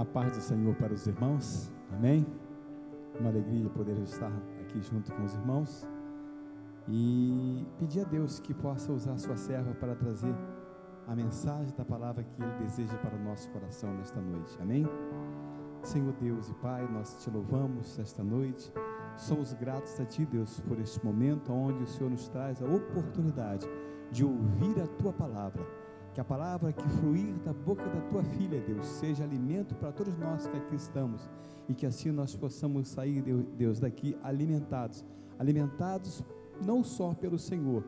A paz do Senhor para os irmãos, amém? Uma alegria poder estar aqui junto com os irmãos e pedir a Deus que possa usar a sua serva para trazer a mensagem da palavra que Ele deseja para o nosso coração nesta noite, amém? Senhor Deus e Pai, nós te louvamos esta noite, somos gratos a Ti, Deus, por este momento onde o Senhor nos traz a oportunidade de ouvir a Tua palavra. Que a palavra que fluir da boca da Tua filha, Deus, seja alimento para todos nós que aqui estamos, e que assim nós possamos sair, Deus, daqui alimentados não só pelo Senhor,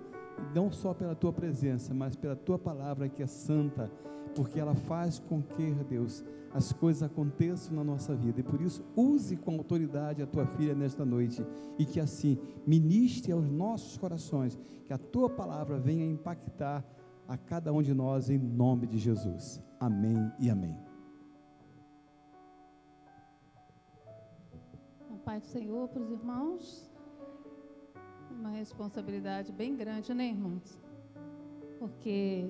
não só pela Tua presença, mas pela Tua palavra que é santa, porque ela faz com que, Deus, as coisas aconteçam na nossa vida, e por isso use com autoridade a Tua filha nesta noite, e que assim ministre aos nossos corações, que a Tua palavra venha impactar a cada um de nós, em nome de Jesus, amém e amém. A paz do Senhor para os irmãos, uma responsabilidade bem grande, né, irmãos? Porque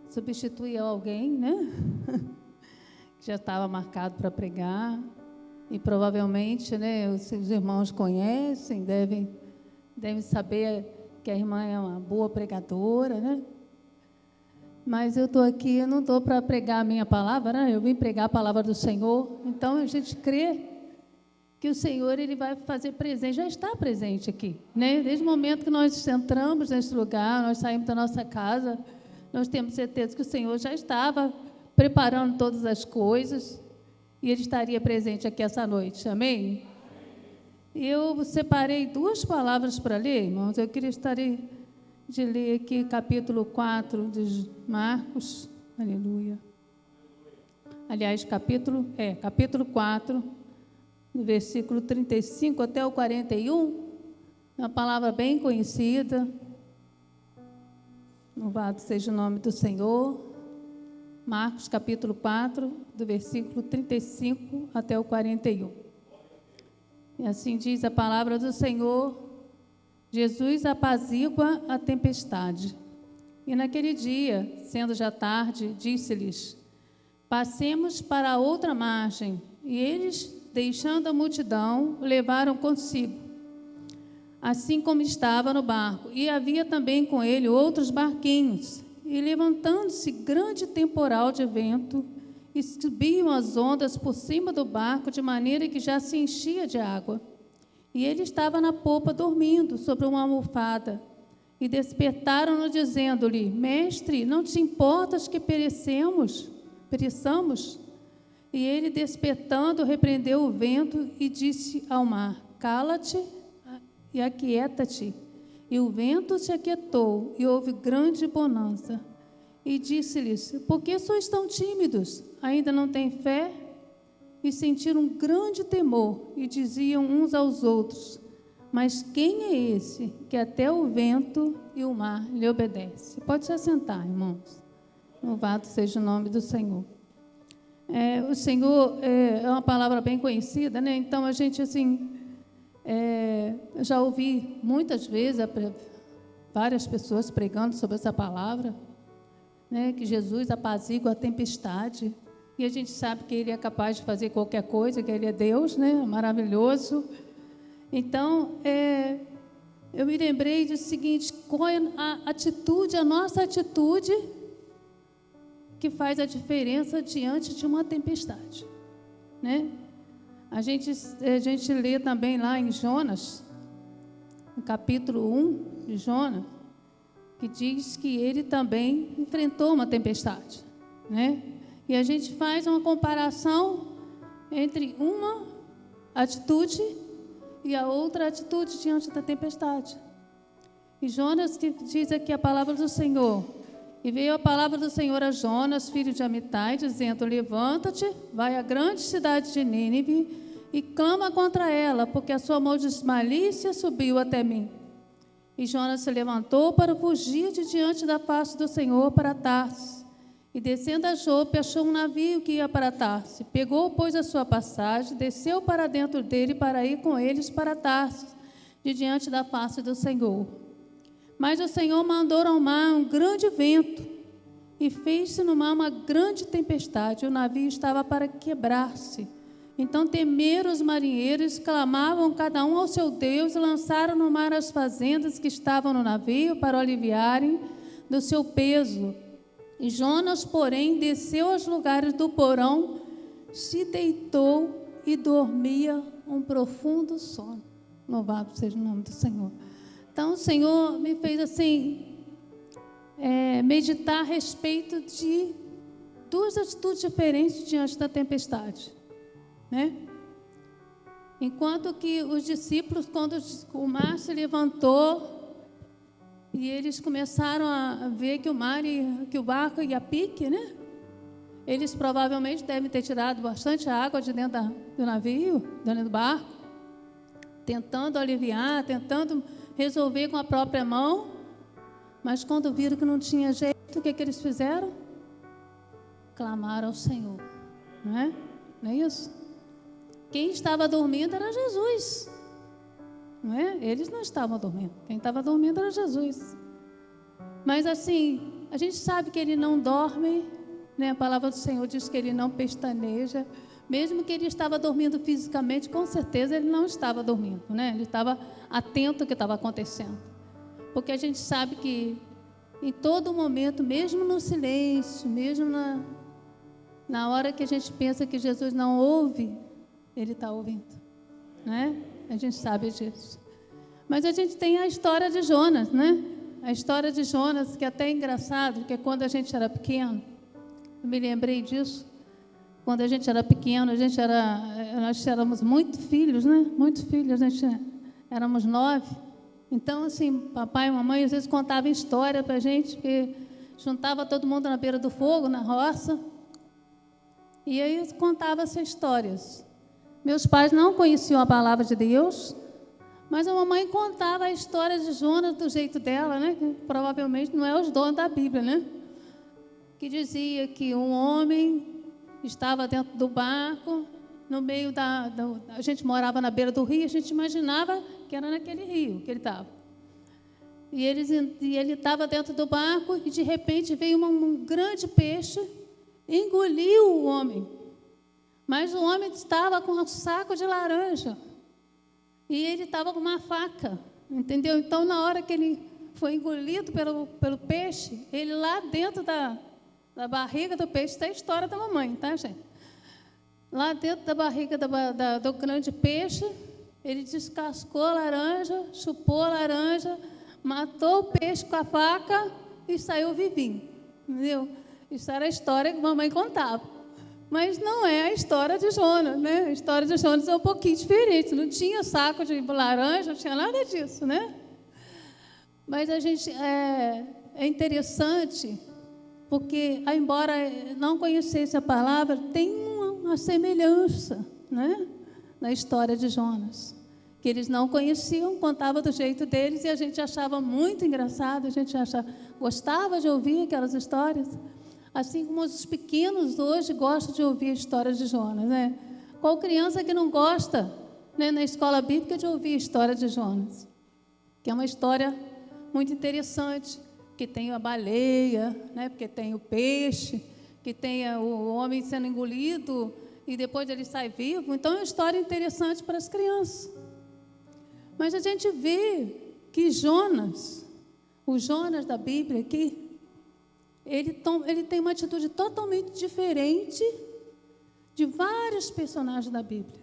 substituir alguém, né, que já estava marcado para pregar, e provavelmente, né, os irmãos conhecem, devem saber que a irmã é uma boa pregadora, né? Mas eu estou aqui, eu não estou para pregar a minha palavra, né? Eu vim pregar a palavra do Senhor. Então a gente crê que o Senhor Ele vai fazer presente, já está presente aqui, né? Desde o momento que nós entramos nesse lugar, nós saímos da nossa casa, nós temos certeza que o Senhor já estava preparando todas as coisas e Ele estaria presente aqui essa noite, amém? Eu separei 2 palavras para ler, irmãos. Eu gostaria de ler aqui capítulo 4 de Marcos, aleluia. Aliás, capítulo 4, no versículo 35 até o 41, uma palavra bem conhecida. Louvado seja o nome do Senhor. Marcos, capítulo 4, do versículo 35 até o 41. E assim diz a palavra do Senhor: Jesus apazigua a tempestade. E naquele dia, sendo já tarde, disse-lhes: passemos para a outra margem. E eles, deixando a multidão, o levaram consigo, assim como estava no barco. E havia também com ele outros barquinhos. E levantando-se grande temporal de vento, e subiam as ondas por cima do barco, de maneira que já se enchia de água. E ele estava na popa, dormindo sobre uma almofada. E despertaram-no, dizendo-lhe: Mestre, não te importas que pereçamos? E ele, despertando, repreendeu o vento e disse ao mar: Cala-te e aquieta-te. E o vento se aquietou, e houve grande bonança. E disse-lhes: Por que sois tão tímidos? Ainda não têm fé? E sentiram um grande temor, e diziam uns aos outros: Mas quem é esse que até o vento e o mar lhe obedece? Pode se assentar, irmãos. Louvado seja o nome do Senhor. O Senhor é uma palavra bem conhecida, né? Então a gente, assim, eu já ouvi muitas vezes várias pessoas pregando sobre essa palavra, né? Que Jesus apazigua a tempestade. E a gente sabe que Ele é capaz de fazer qualquer coisa, que Ele é Deus, né? Maravilhoso. Então, eu me lembrei do seguinte: qual é a nossa atitude que faz a diferença diante de uma tempestade, né? A gente lê também lá em Jonas, no capítulo 1 de Jonas, que diz que ele também enfrentou uma tempestade, né? E a gente faz uma comparação entre uma atitude e a outra atitude diante da tempestade. E Jonas, que diz aqui a palavra do Senhor: E veio a palavra do Senhor a Jonas, filho de Amitai, dizendo: Levanta-te, vai à grande cidade de Nínive e clama contra ela, porque a sua malícia subiu até mim. E Jonas se levantou para fugir de diante da face do Senhor para Tarsis. E descendo a Jope, achou um navio que ia para Tarsis. Pegou, pois, a sua passagem, desceu para dentro dele para ir com eles para Tarsis, de diante da face do Senhor. Mas o Senhor mandou ao mar um grande vento, e fez-se no mar uma grande tempestade, e o navio estava para quebrar-se. Então temeram os marinheiros, clamavam cada um ao seu Deus, e lançaram no mar as fazendas que estavam no navio para o aliviarem do seu peso. E Jonas, porém, desceu aos lugares do porão, se deitou e dormia um profundo sono. Louvado seja o nome do Senhor. Então o Senhor me fez assim, meditar a respeito de duas atitudes diferentes diante da tempestade, né? Enquanto que os discípulos, quando o mar se levantou e eles começaram a ver que o barco ia a pique, né? Eles provavelmente devem ter tirado bastante água de dentro do navio, dentro do barco, tentando aliviar, tentando resolver com a própria mão. Mas quando viram que não tinha jeito, o que eles fizeram? Clamaram ao Senhor, não é? Não é isso? Quem estava dormindo era Jesus, não é? Eles não estavam dormindo. Quem estava dormindo era Jesus. Mas assim, a gente sabe que Ele não dorme, né? A palavra do Senhor diz que Ele não pestaneja. Mesmo que Ele estava dormindo fisicamente, com certeza Ele não estava dormindo, né? Ele estava atento ao que estava acontecendo. Porque a gente sabe que em todo momento, mesmo no silêncio, mesmo na hora que a gente pensa que Jesus não ouve, Ele está ouvindo, né? A gente sabe disso. Mas a gente tem a história de Jonas, né? A história de Jonas, que é até engraçado, porque quando a gente era pequeno, eu me lembrei disso, quando a gente era pequeno, nós éramos muito filhos, né? Muito filhos, éramos 9. Então, assim, papai e mamãe às vezes contavam história para a gente, porque juntava todo mundo na beira do fogo, na roça, e aí contava essas histórias. Meus pais não conheciam a palavra de Deus, mas a mamãe contava a história de Jonas do jeito dela, né? Que provavelmente não é os donos da Bíblia, né? Que dizia que um homem estava dentro do barco, no meio a gente morava na beira do rio, a gente imaginava que era naquele rio que ele estava. E ele estava dentro do barco e de repente veio um grande peixe, engoliu o homem. Mas o homem estava com um saco de laranja e ele estava com uma faca, entendeu? Então, na hora que ele foi engolido pelo peixe, ele lá dentro da barriga do peixe, está a história da mamãe, tá, gente? Lá dentro da barriga do grande peixe, ele descascou a laranja, chupou a laranja, matou o peixe com a faca e saiu vivinho, entendeu? Isso era a história que a mamãe contava. Mas não é a história de Jonas, né? A história de Jonas é um pouquinho diferente. Não tinha saco de laranja, não tinha nada disso, né? Mas a gente é interessante, porque, embora não conhecesse a palavra, tem uma semelhança, né? Na história de Jonas, que eles não conheciam, contavam do jeito deles, e a gente achava muito engraçado, a gente gostava de ouvir aquelas histórias. Assim como os pequenos hoje gostam de ouvir a história de Jonas, né? Qual criança que não gosta, né, na escola bíblica, de ouvir a história de Jonas? Que é uma história muito interessante, que tem a baleia, né, porque tem o peixe, que tem o homem sendo engolido e depois ele sai vivo. Então é uma história interessante para as crianças. Mas a gente vê que Jonas, o Jonas da Bíblia aqui, ele tem uma atitude totalmente diferente de vários personagens da Bíblia.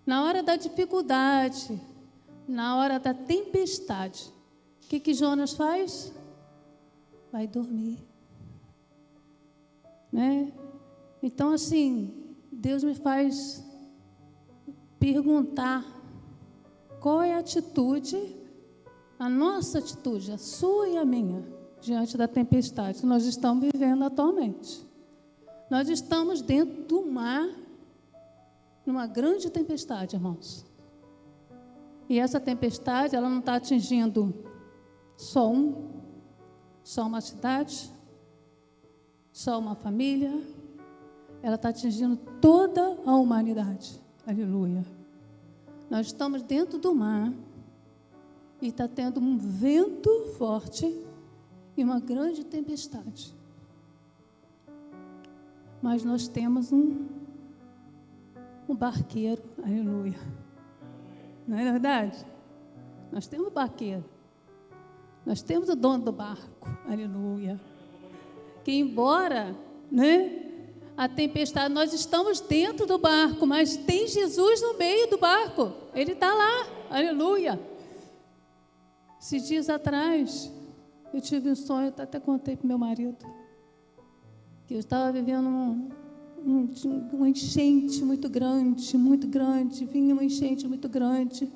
Na hora da dificuldade, na hora da tempestade, o que Jonas faz? Vai dormir, né? Então, assim, Deus me faz perguntar qual é a atitude, a nossa atitude, a sua e a minha, diante da tempestade que nós estamos vivendo atualmente. Nós estamos dentro do mar, numa grande tempestade, irmãos. E essa tempestade, ela não está atingindo só uma cidade, só uma família. Ela está atingindo toda a humanidade. Aleluia. Nós estamos dentro do mar e está tendo um vento forte e uma grande tempestade. mas nós temos um barqueiro, aleluia. Não é verdade? Nós temos um barqueiro. Nós temos o dono do barco, aleluia. Que embora, né, a tempestade, nós estamos dentro do barco, mas tem Jesus no meio do barco. Ele está lá, aleluia. Esses dias atrás, eu tive um sonho, eu até contei para o meu marido, que eu estava vivendo uma enchente muito grande, vinha uma enchente muito grande,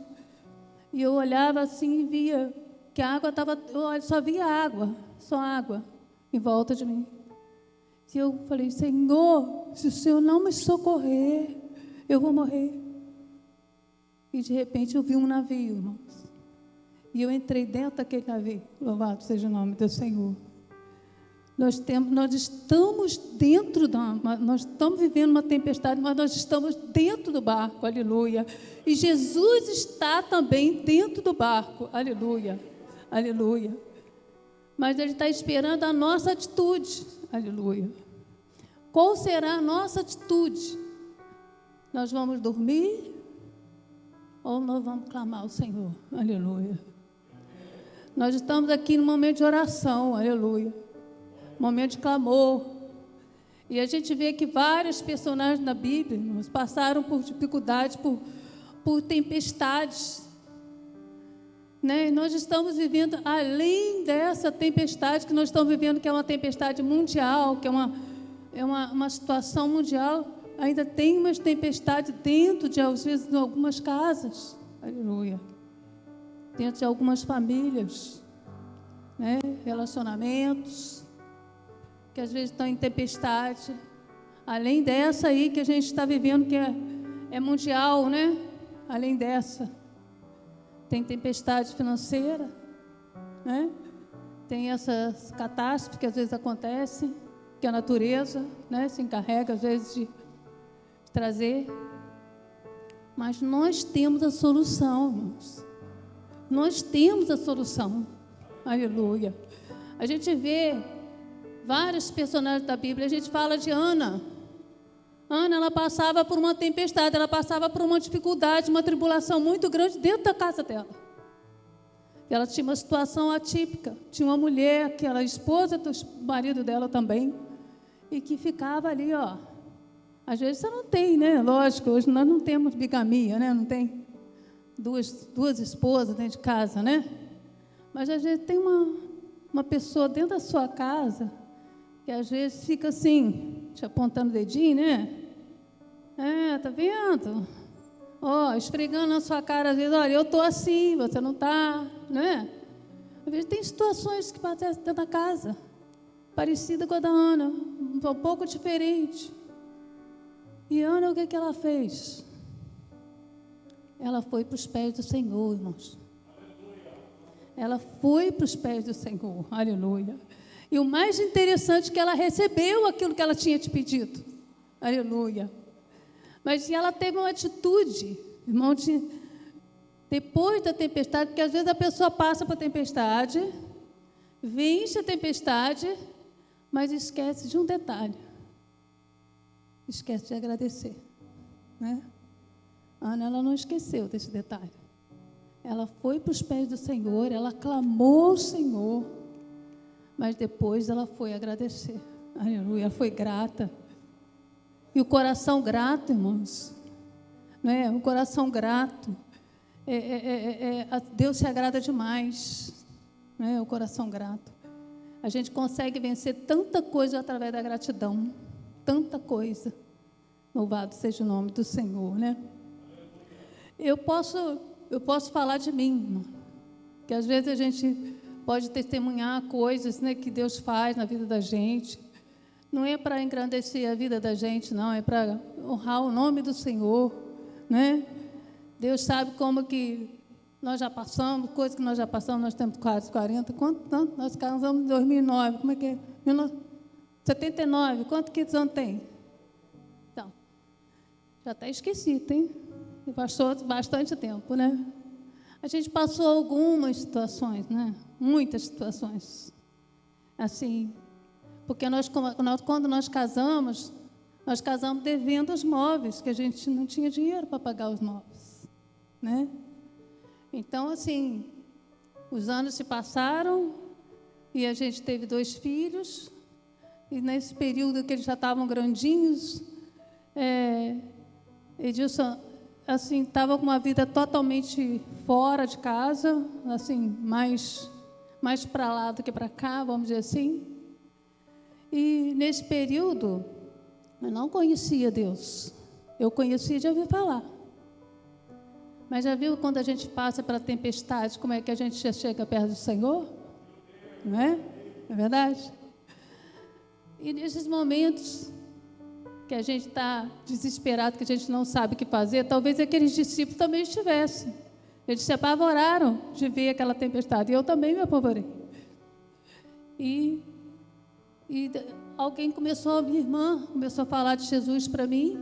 e eu olhava assim e via que a água estava, eu só via água, só água em volta de mim. E eu falei, Senhor, se o Senhor não me socorrer, eu vou morrer. E de repente eu vi um navio, irmãos. E eu entrei dentro daquele navio. Louvado seja o nome do Senhor. Nós estamos dentro nós estamos vivendo uma tempestade, mas nós estamos dentro do barco, aleluia. E Jesus está também dentro do barco, aleluia, aleluia. Mas Ele está esperando a nossa atitude, aleluia. Qual será a nossa atitude? Nós vamos dormir ou nós vamos clamar ao Senhor, aleluia. Nós estamos aqui no momento de oração, aleluia. Momento de clamor. E a gente vê que vários personagens da Bíblia passaram por dificuldades, por tempestades. Né? E nós estamos vivendo, além dessa tempestade que nós estamos vivendo, que é uma tempestade mundial, que é uma situação mundial, ainda tem umas tempestades dentro de, às vezes, de algumas casas. Aleluia. Dentro de algumas famílias, né? Relacionamentos que às vezes estão em tempestade, além dessa aí que a gente está vivendo, que é mundial, né? Além dessa, tem tempestade financeira, né? Tem essas catástrofes que às vezes acontecem, que a natureza, né, se encarrega às vezes de trazer, mas nós temos a solução, irmãos. Nós temos a solução, aleluia. A gente vê vários personagens da Bíblia. A gente fala de Ana. Ana, ela passava por uma tempestade, ela passava por uma dificuldade, uma tribulação muito grande dentro da casa dela. Ela tinha uma situação atípica. Tinha uma mulher, que era a esposa do marido dela também, e que ficava ali, ó. Às vezes você não tem, né? Lógico, hoje nós não temos bigamia, né? Não tem duas esposas dentro de casa, né? Mas às vezes tem uma pessoa dentro da sua casa que às vezes fica assim, te apontando o dedinho, né? Tá vendo? Esfregando na sua cara, às vezes, olha, eu estou assim, você não está, né? Às vezes tem situações que acontecem dentro da casa, parecida com a da Ana, um pouco diferente. E Ana, o que ela fez? Ela foi para os pés do Senhor, irmãos. Ela foi para os pés do Senhor, aleluia. E o mais interessante é que ela recebeu aquilo que ela tinha te pedido, aleluia. Mas ela teve uma atitude, irmão, depois da tempestade, porque às vezes a pessoa passa para a tempestade, vence a tempestade, mas esquece de um detalhe. Esquece de agradecer, né? Ana, ela não esqueceu desse detalhe. Ela foi para os pés do Senhor, ela clamou ao Senhor, mas depois ela foi agradecer. Aleluia, ela foi grata. E o coração grato, irmãos, né? O coração grato, Deus se agrada demais, né? O coração grato. A gente consegue vencer tanta coisa através da gratidão, tanta coisa. Louvado seja o nome do Senhor, né? Eu posso falar de mim, irmão, que às vezes a gente pode testemunhar coisas, né, que Deus faz na vida da gente. Não é para engrandecer a vida da gente, não, é para honrar o nome do Senhor, né? Deus sabe como que nós já passamos, coisas que nós já passamos, nós temos quase 40, quanto nós casamos em 2009, como é que é? 79, quanto que anos tem? Então, já até esqueci, tem? Passou bastante tempo, né? A gente passou algumas situações, né? Muitas situações. Assim, porque quando nós casamos, Nós casamos devendo os móveis, que a gente não tinha dinheiro para pagar os móveis, né? Então, assim, os anos se passaram e a gente teve 2 filhos. E nesse período que eles já estavam grandinhos, Edilson, assim, estava com uma vida totalmente fora de casa, assim, mais para lá do que para cá, vamos dizer assim. E nesse período, eu não conhecia Deus. Eu conhecia de ouvir falar. Mas já viu quando a gente passa pela tempestade, como é que a gente já chega perto do Senhor? Não é? Não é verdade? E nesses momentos que a gente está desesperado, que a gente não sabe o que fazer, talvez aqueles discípulos também estivessem. Eles se apavoraram de ver aquela tempestade. E eu também me apavorei. E alguém minha irmã começou a falar de Jesus para mim.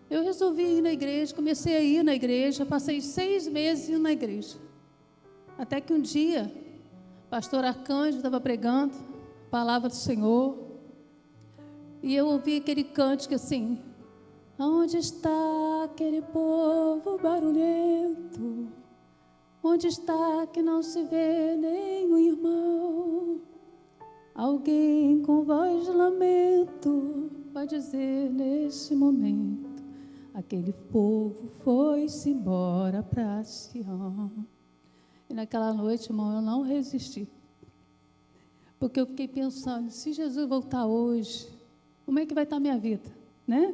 Eu resolvi ir na igreja, comecei a ir na igreja, passei 6 meses indo na igreja. Até que um dia, o pastor Arcanjo estava pregando a palavra do Senhor, e eu ouvi aquele cântico assim: onde está aquele povo barulhento? Onde está que não se vê nenhum irmão? Alguém com voz de lamento vai dizer nesse momento: aquele povo foi-se embora para Sião. E naquela noite, irmão, eu não resisti. Porque eu fiquei pensando, se Jesus voltar hoje, como é que vai estar a minha vida, né?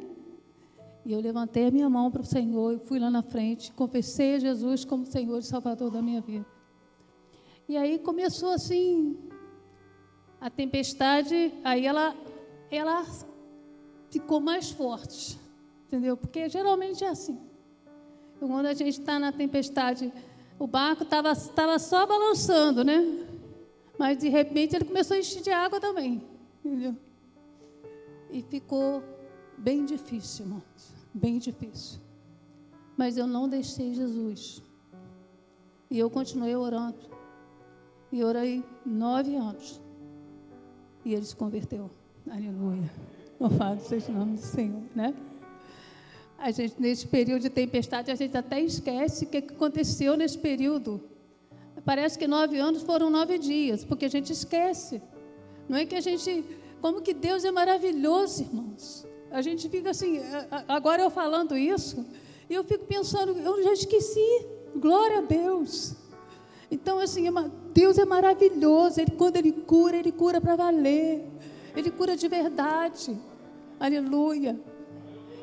E eu levantei a minha mão para o Senhor, e fui lá na frente, confessei a Jesus como Senhor e Salvador da minha vida. E aí começou assim, a tempestade, aí ela ficou mais forte, entendeu? Porque geralmente é assim. Quando a gente está na tempestade, o barco estava só balançando, né? Mas de repente ele começou a encher de água também, entendeu? E ficou bem difícil, irmãos, bem difícil. Mas eu não deixei Jesus. E eu continuei orando. E orei 9 anos. E ele se converteu. Aleluia. Louvado seja o nome do Senhor, né? A gente, nesse período de tempestade, a gente até esquece o que aconteceu nesse período. Parece que 9 anos foram 9 dias, porque a gente esquece. Não é que a gente... Como que Deus é maravilhoso, irmãos. A gente fica assim, agora eu falando isso, e eu fico pensando, eu já esqueci. Glória a Deus. Então, assim, Deus é maravilhoso. Quando Ele cura para valer. Ele cura de verdade. Aleluia.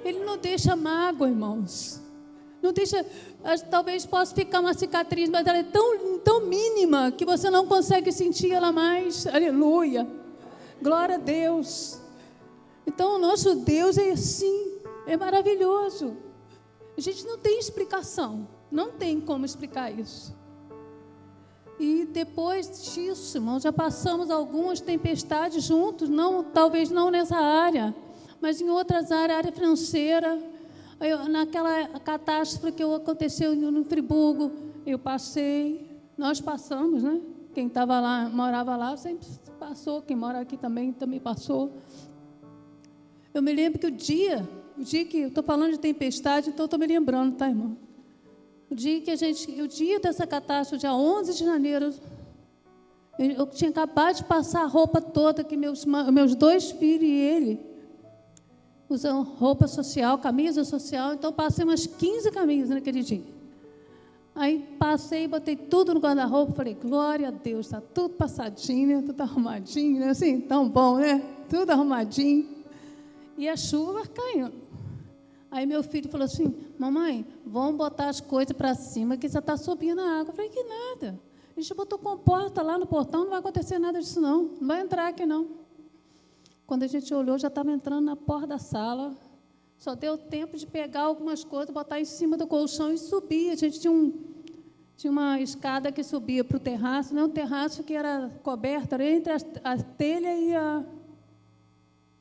Ele não deixa mágoa, irmãos. Não deixa, talvez possa ficar uma cicatriz, mas ela é tão mínima que você não consegue sentir ela mais. Aleluia. Glória a Deus. Então, o nosso Deus é assim, é maravilhoso. A gente não tem explicação. Não tem como explicar isso. E depois disso, irmãos, já passamos algumas tempestades juntos, talvez não nessa área, mas em outras áreas, área financeira. Naquela catástrofe que aconteceu no Friburgo, nós passamos, né? Quem estava lá, morava lá, sempre passou, quem mora aqui também passou. Eu me lembro que o dia que eu estou falando de tempestade, então estou me lembrando, tá, irmão? O dia dessa catástrofe, dia 11 de janeiro, eu tinha acabado de passar a roupa toda, que meus 2 filhos e ele usam roupa social, camisa social, então passei umas 15 camisas naquele dia. Aí passei, botei tudo no guarda-roupa, falei, glória a Deus, está tudo passadinho, tudo arrumadinho, né? Assim, tão bom, né? Tudo arrumadinho. E a chuva caindo. Aí meu filho falou assim, mamãe, vamos botar as coisas para cima, que já está subindo a água. Eu falei, que nada. A gente botou comporta lá no portão, não vai acontecer nada disso não. Não vai entrar aqui não. Quando a gente olhou, já estava entrando na porta da sala. Só deu tempo de pegar algumas coisas, botar em cima do colchão e subir. A gente tinha uma escada que subia para o terraço, né? Um terraço que era coberto era entre a telha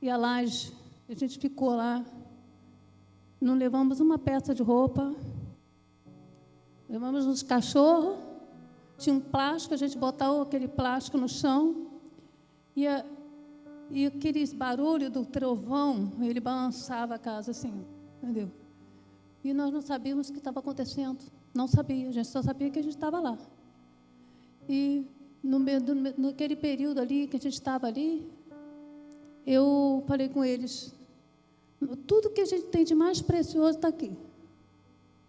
e a laje. A gente ficou lá. Não levamos uma peça de roupa. Levamos uns cachorros. Tinha um plástico, a gente botava aquele plástico no chão. E aqueles barulhos do trovão, ele balançava a casa assim, entendeu? E nós não sabíamos o que estava acontecendo. Não sabia, a gente só sabia que a gente estava lá. E naquele período ali, que a gente estava ali, eu falei com eles, tudo que a gente tem de mais precioso está aqui.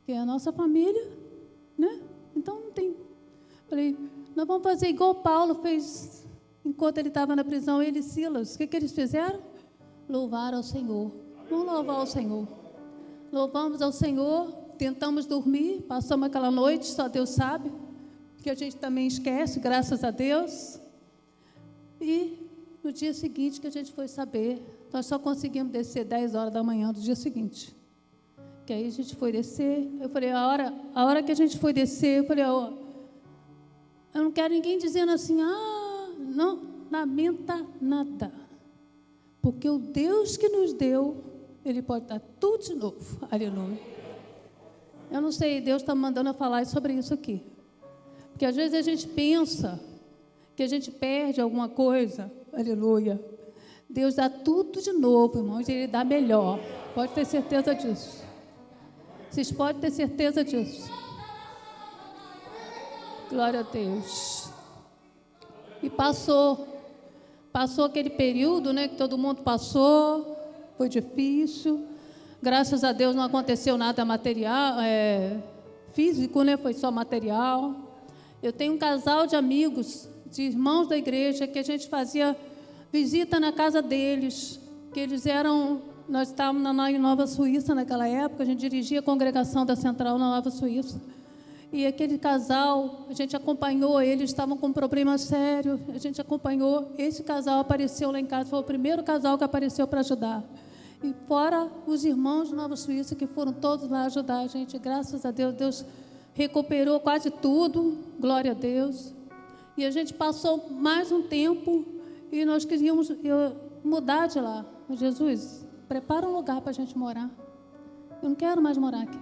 Que é a nossa família, né? Então não tem. Falei, nós vamos fazer igual Paulo fez enquanto ele estava na prisão, ele e Silas. O que eles fizeram? Louvaram ao Senhor. Vamos louvar ao Senhor. Louvamos ao Senhor, tentamos dormir, passamos aquela noite, só Deus sabe, que a gente também esquece, graças a Deus. E no dia seguinte que a gente foi saber, nós só conseguimos descer 10 horas da manhã do dia seguinte. Que aí a gente foi descer, eu falei, a hora que a gente foi descer, eu falei, ó, eu não quero ninguém dizendo assim, não lamenta nada, porque o Deus que nos deu, Ele pode dar tudo de novo, aleluia. Eu não sei, Deus está me mandando eu falar sobre isso aqui, porque às vezes a gente pensa que a gente perde alguma coisa, aleluia. Deus dá tudo de novo, irmãos, Ele dá melhor, pode ter certeza disso. Vocês podem ter certeza disso. Glória a Deus. E passou aquele período, né, que todo mundo passou, foi difícil. Graças a Deus não aconteceu nada material, físico, né, foi só material. Eu tenho um casal de amigos, de irmãos da igreja, que a gente fazia visita na casa deles, que eles eram... Nós estávamos em Nova Suíça naquela época, a gente dirigia a congregação da Central na Nova Suíça. E aquele casal, a gente acompanhou, eles estavam com um problema sério, a gente acompanhou, esse casal apareceu lá em casa, foi o primeiro casal que apareceu para ajudar. E fora os irmãos de Nova Suíça, que foram todos lá ajudar a gente, graças a Deus, Deus recuperou quase tudo, glória a Deus. E a gente passou mais um tempo e nós queríamos mudar de lá. Jesus, prepara um lugar para a gente morar. Eu não quero mais morar aqui.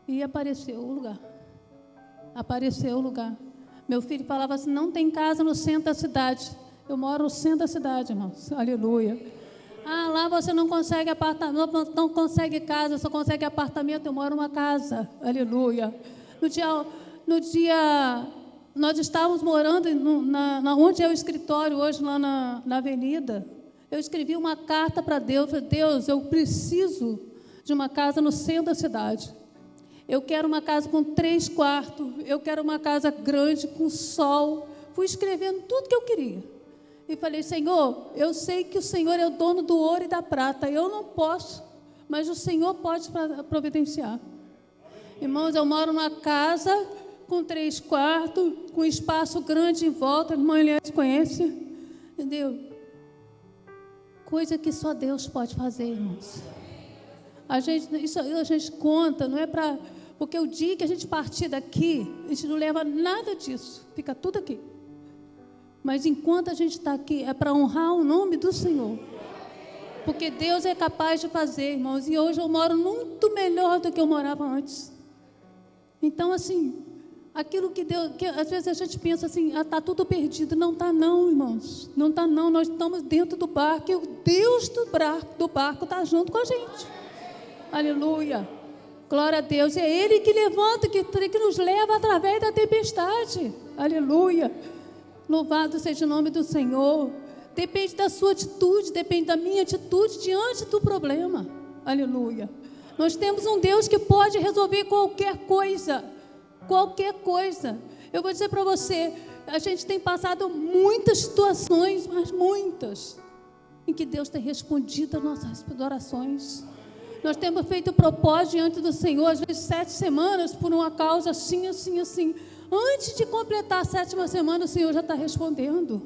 E apareceu o lugar. Apareceu o lugar. Meu filho falava assim, não tem casa no centro da cidade. Eu moro no centro da cidade, irmãos. Aleluia. Lá você não consegue apartamento, não consegue casa, só consegue apartamento. Eu moro numa casa. Aleluia. No dia nós estávamos morando onde é o escritório hoje, lá na avenida. Eu escrevi uma carta para Deus. Falei, Deus, eu preciso de uma casa no centro da cidade. Eu quero uma casa com 3 quartos. Eu quero uma casa grande, com sol. Fui escrevendo tudo que eu queria. E falei, Senhor, eu sei que o Senhor é o dono do ouro e da prata. Eu não posso, mas o Senhor pode providenciar. Irmãos, eu moro numa casa com 3 quartos, com espaço grande em volta. A irmã Eliane conhece, entendeu? Coisa que só Deus pode fazer, irmãos. Isso a gente conta, não é para... Porque o dia que a gente partir daqui, a gente não leva nada disso. Fica tudo aqui. Mas enquanto a gente está aqui, é para honrar o nome do Senhor. Porque Deus é capaz de fazer, irmãos. E hoje eu moro muito melhor do que eu morava antes. Então, assim, aquilo que Deus... Que às vezes a gente pensa assim, está tudo perdido. Não está não, irmãos. Não está não. Nós estamos dentro do barco e o Deus do barco está junto com a gente. Aleluia. Glória a Deus. É Ele que levanta, que nos leva através da tempestade. Aleluia. Louvado seja o nome do Senhor. Depende da sua atitude, depende da minha atitude diante do problema. Aleluia. Nós temos um Deus que pode resolver qualquer coisa. Qualquer coisa. Eu vou dizer para você, a gente tem passado muitas situações, mas muitas, em que Deus tem respondido às nossas orações. Nós temos feito propósito diante do Senhor, às vezes 7 semanas, por uma causa assim, assim, assim. Antes de completar a 7ª semana, o Senhor já está respondendo.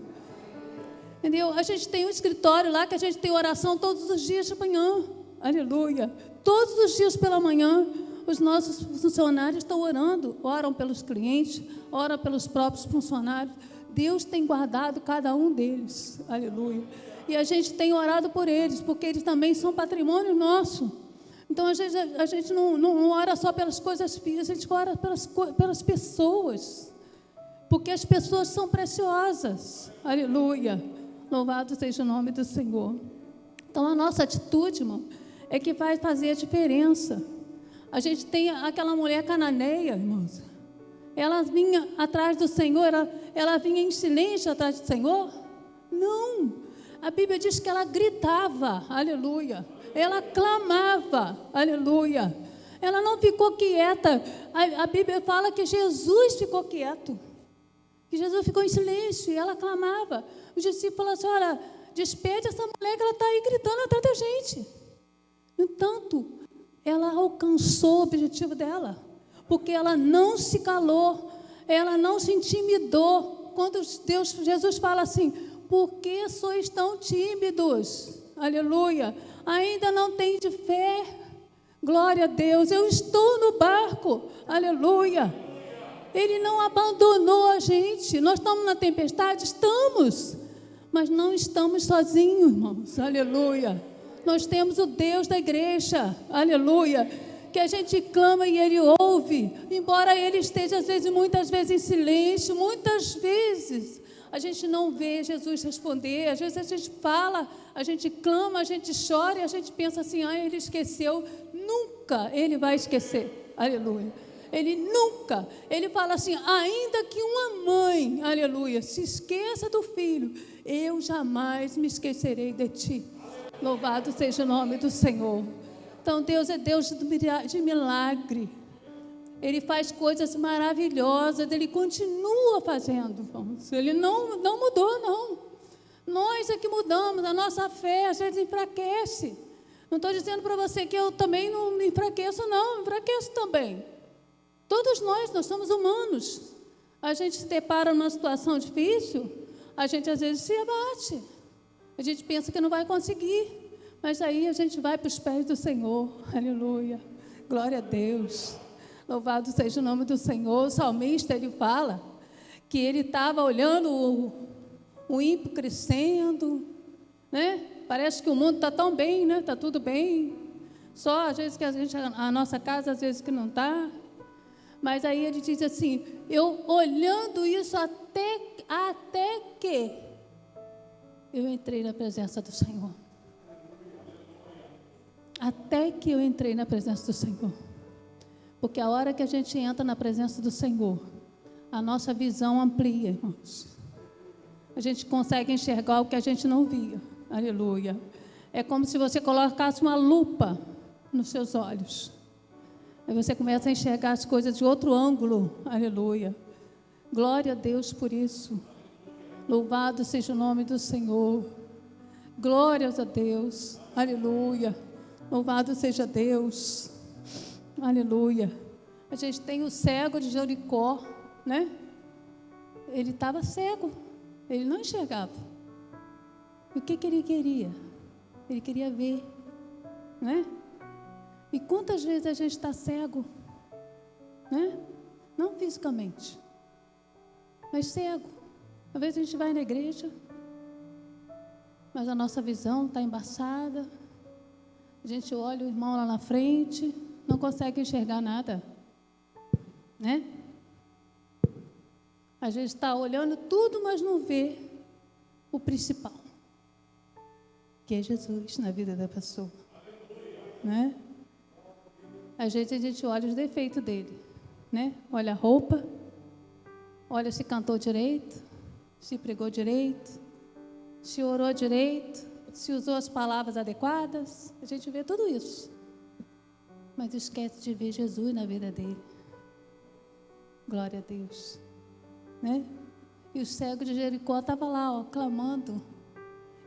Entendeu? A gente tem um escritório lá que a gente tem oração todos os dias de manhã. Aleluia. Todos os dias pela manhã, os nossos funcionários estão orando. Oram pelos clientes, oram pelos próprios funcionários. Deus tem guardado cada um deles. Aleluia. E a gente tem orado por eles, porque eles também são patrimônio nosso. Então, a gente não ora só pelas coisas físicas, a gente ora pelas pessoas. Porque as pessoas são preciosas. Aleluia. Louvado seja o nome do Senhor. Então, a nossa atitude, irmão, é que vai fazer a diferença. A gente tem aquela mulher cananeia, irmãos. Ela vinha atrás do Senhor, ela vinha em silêncio atrás do Senhor? Não. A Bíblia diz que ela gritava, aleluia. Ela clamava, aleluia. Ela não ficou quieta. A Bíblia fala que Jesus ficou quieto. Que Jesus ficou em silêncio e ela clamava. Os discípulos falaram assim: olha, despede essa mulher que ela está aí gritando atrás da gente. No entanto, ela alcançou o objetivo dela, porque ela não se calou, ela não se intimidou. Quando Jesus fala assim: por que sois tão tímidos? Aleluia. Ainda não tem de fé. Glória a Deus. Eu estou no barco. Aleluia. Ele não abandonou a gente. Nós estamos na tempestade? Estamos. Mas não estamos sozinhos, irmãos. Aleluia. Nós temos o Deus da igreja. Aleluia. Que a gente clama e Ele ouve. Embora Ele esteja, muitas vezes em silêncio, muitas vezes a gente não vê Jesus responder. Às vezes a gente fala, a gente clama, a gente chora e a gente pensa assim: Ele esqueceu. Nunca Ele vai esquecer. Aleluia. Ele nunca. Ele fala assim: ainda que uma mãe, aleluia, se esqueça do filho, eu jamais me esquecerei de ti. Louvado seja o nome do Senhor. Então, Deus é Deus de milagre. Ele faz coisas maravilhosas, Ele continua fazendo, irmãos. Ele não mudou, não. Nós é que mudamos, a nossa fé às vezes enfraquece. Não estou dizendo para você que eu também não me enfraqueço, não, enfraqueço também. Todos nós somos humanos. A gente se depara numa situação difícil, a gente às vezes se abate. A gente pensa que não vai conseguir, mas aí a gente vai para os pés do Senhor. Aleluia. Glória a Deus. Louvado seja o nome do Senhor. O salmista, ele fala que ele estava olhando o ímpio crescendo, né? Parece que o mundo está tão bem, né? Está tudo bem. Só às vezes que a nossa casa, às vezes que não está. Mas aí ele diz assim: eu olhando isso até que eu entrei na presença do Senhor. Até que eu entrei na presença do Senhor. Porque a hora que a gente entra na presença do Senhor, a nossa visão amplia, irmãos. A gente consegue enxergar o que a gente não via. Aleluia. É como se você colocasse uma lupa nos seus olhos. Aí você começa a enxergar as coisas de outro ângulo. Aleluia. Glória a Deus por isso. Louvado seja o nome do Senhor. Glórias a Deus. Aleluia. Louvado seja Deus. Aleluia. A gente tem o cego de Jericó, né? Ele estava cego. Ele não enxergava. E o que ele queria? Ele queria ver, né? E quantas vezes a gente está cego, né? Não fisicamente, mas cego. Às vezes a gente vai na igreja, mas a nossa visão está embaçada. A gente olha o irmão lá na frente, não consegue enxergar nada, né? Às vezes está olhando tudo, mas não vê o principal, que é Jesus na vida da pessoa, né? Às vezes a gente olha os defeitos dele, né? Olha a roupa, olha se cantou direito, se pregou direito, se orou direito, se usou as palavras adequadas. A gente vê tudo isso, mas esquece de ver Jesus na vida dele. Glória a Deus, né? E o cego de Jericó estava lá, ó, clamando.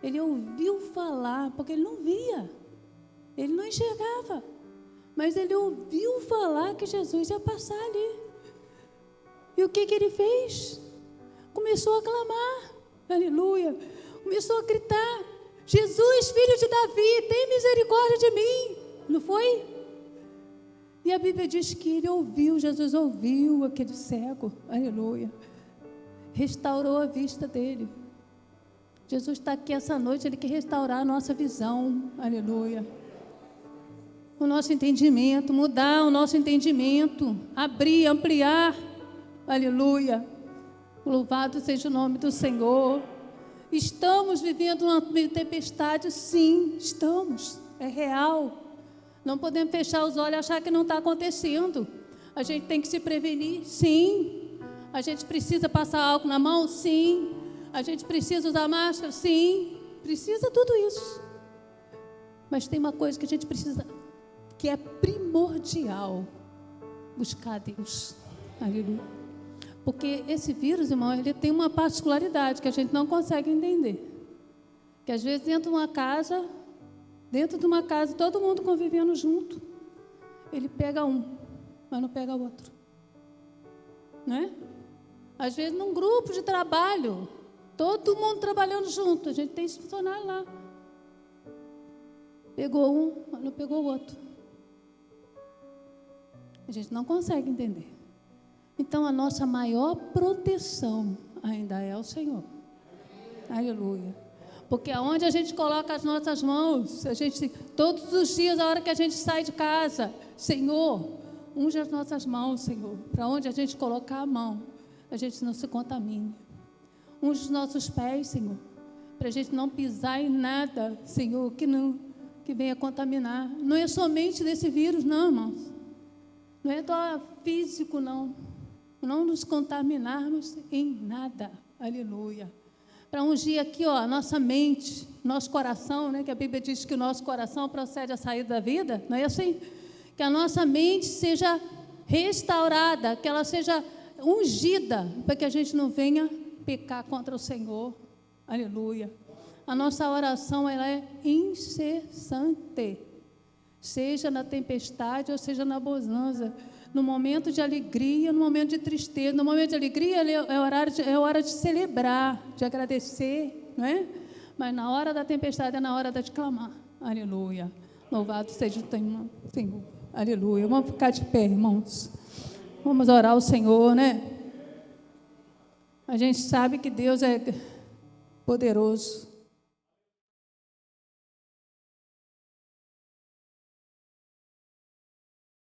Ele ouviu falar, porque ele não via, ele não enxergava, mas ele ouviu falar que Jesus ia passar ali. E o que ele fez? Começou a clamar, aleluia, começou a gritar: Jesus, filho de Davi, tem misericórdia de mim. Não foi? E a Bíblia diz que ele ouviu, Jesus ouviu aquele cego, aleluia, restaurou a vista dele. Jesus está aqui essa noite, Ele quer restaurar a nossa visão, aleluia, o nosso entendimento, mudar o nosso entendimento, abrir, ampliar, aleluia. Louvado seja o nome do Senhor. Estamos vivendo uma tempestade? Sim, estamos. É real. Não podemos fechar os olhos e achar que não está acontecendo. A gente tem que se prevenir? Sim. A gente precisa passar álcool na mão? Sim. A gente precisa usar máscara? Sim. Precisa tudo isso. Mas tem uma coisa que a gente precisa, que é primordial: buscar a Deus. Aleluia. Porque esse vírus, irmão, ele tem uma particularidade que a gente não consegue entender. Que às vezes dentro de uma casa, todo mundo convivendo junto, ele pega um, mas não pega o outro. Não é? Às vezes num grupo de trabalho, todo mundo trabalhando junto, a gente tem esse funcionário lá. Pegou um, mas não pegou o outro. A gente não consegue entender. Então, a nossa maior proteção ainda é o Senhor. Aleluia. Porque aonde a gente coloca as nossas mãos, todos os dias, a hora que a gente sai de casa, Senhor, unge as nossas mãos, Senhor, para onde a gente colocar a mão, a gente não se contamine. Unge os nossos pés, Senhor, para a gente não pisar em nada, Senhor, que venha contaminar. Não é somente desse vírus, não, irmãos. Não é só físico, não. Não nos contaminarmos em nada. Aleluia. Para ungir aqui, ó, a nossa mente, nosso coração, né? Que a Bíblia diz que o nosso coração procede a saída da vida. Não é assim? Que a nossa mente seja restaurada, que ela seja ungida, para que a gente não venha pecar contra o Senhor. Aleluia. A nossa oração, ela é incessante. Seja na tempestade ou seja na bonança. No momento de alegria, no momento de tristeza. No momento de alegria é hora de celebrar, de agradecer, não é? Mas na hora da tempestade é na hora de clamar. Aleluia. Louvado seja o Senhor. Aleluia. Vamos ficar de pé, irmãos. Vamos orar ao Senhor, né? A gente sabe que Deus é poderoso.